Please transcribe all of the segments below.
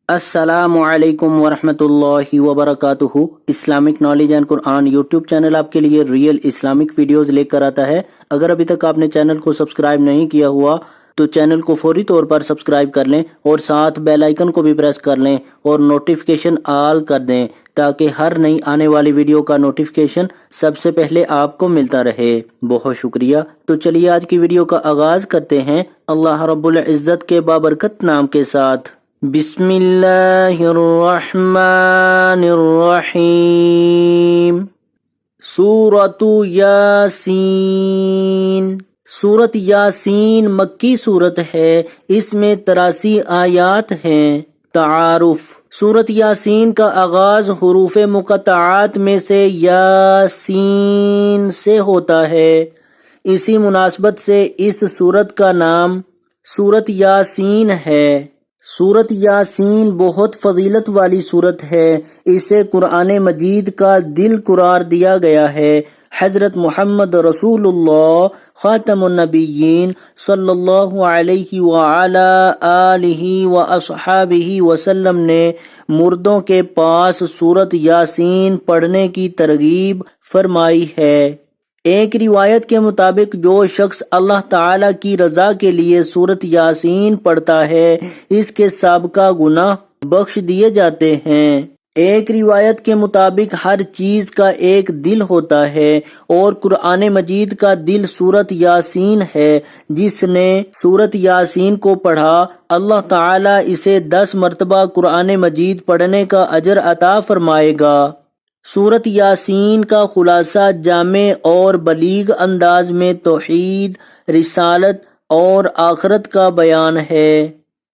السلام علیکم ورحمۃ اللہ وبرکاتہ۔ Islamic knowledge and Quran YouTube channel آپ کے لیے ریئل اسلامک ویڈیوز لے کر آتا ہے۔ اگر ابھی تک آپ نے چینل کو سبسکرائب نہیں کیا ہوا تو چینل کو فوری طور پر سبسکرائب کر لیں اور ساتھ بیل آئیکن کو بھی پریس کر لیں اور نوٹیفیکیشن آل کر دیں تاکہ ہر نئی آنے والی ویڈیو کا نوٹیفیکیشن سب سے پہلے آپ کو ملتا رہے۔ بہت شکریہ۔ تو چلیے آج کی ویڈیو کا آغاز کرتے ہیں اللہ رب العزت کے بابرکت نام کے ساتھ۔ بسم اللہ الرحمن الرحیم۔ سورۃ یاسین۔ سورۃ یاسین مکی سورت ہے، اس میں 83 آیات ہیں۔ تعارف: سورۃ یاسین کا آغاز حروف مقطعات میں سے یاسین سے ہوتا ہے، اسی مناسبت سے اس سورت کا نام سورۃ یاسین ہے۔ سورۃ یاسین بہت فضیلت والی سورت ہے، اسے قرآن مجید کا دل قرار دیا گیا ہے۔ حضرت محمد رسول اللہ خاتم النبیین صلی اللہ علیہ وعلی آلہ واصحابہ وسلم نے مردوں کے پاس سورۃ یاسین پڑھنے کی ترغیب فرمائی ہے۔ ایک روایت کے مطابق جو شخص اللہ تعالی کی رضا کے لیے سورۃ یاسین پڑھتا ہے اس کے سابقہ گناہ بخش دیے جاتے ہیں۔ ایک روایت کے مطابق ہر چیز کا ایک دل ہوتا ہے اور قرآن مجید کا دل سورۃ یاسین ہے۔ جس نے سورۃ یاسین کو پڑھا اللہ تعالی اسے 10 مرتبہ قرآن مجید پڑھنے کا اجر عطا فرمائے گا۔ سورۃ یاسین کا خلاصہ جامع اور بلیغ انداز میں توحید، رسالت اور آخرت کا بیان ہے۔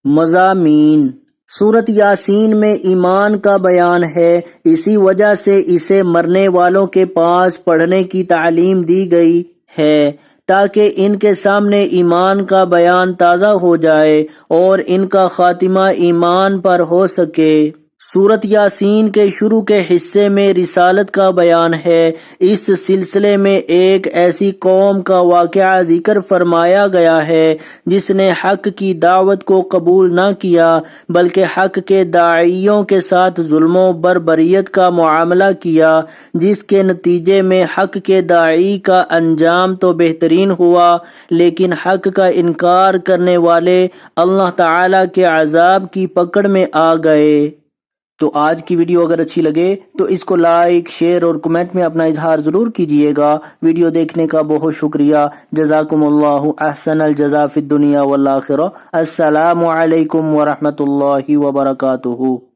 مضامین: سورۃ یاسین میں ایمان کا بیان ہے، اسی وجہ سے اسے مرنے والوں کے پاس پڑھنے کی تعلیم دی گئی ہے تاکہ ان کے سامنے ایمان کا بیان تازہ ہو جائے اور ان کا خاتمہ ایمان پر ہو سکے۔ سورۃ یاسین کے شروع کے حصے میں رسالت کا بیان ہے۔ اس سلسلے میں ایک ایسی قوم کا واقعہ ذکر فرمایا گیا ہے جس نے حق کی دعوت کو قبول نہ کیا بلکہ حق کے داعیوں کے ساتھ ظلم و بربریت کا معاملہ کیا، جس کے نتیجے میں حق کے داعی کا انجام تو بہترین ہوا لیکن حق کا انکار کرنے والے اللہ تعالی کے عذاب کی پکڑ میں آ گئے۔ تو آج کی ویڈیو اگر اچھی لگے تو اس کو لائک، شیئر اور کمنٹ میں اپنا اظہار ضرور کیجئے گا۔ ویڈیو دیکھنے کا بہت شکریہ۔ جزاکم اللہ احسن الجزاء فی الدنیا والآخرہ۔ السلام علیکم ورحمۃ اللہ وبرکاتہ۔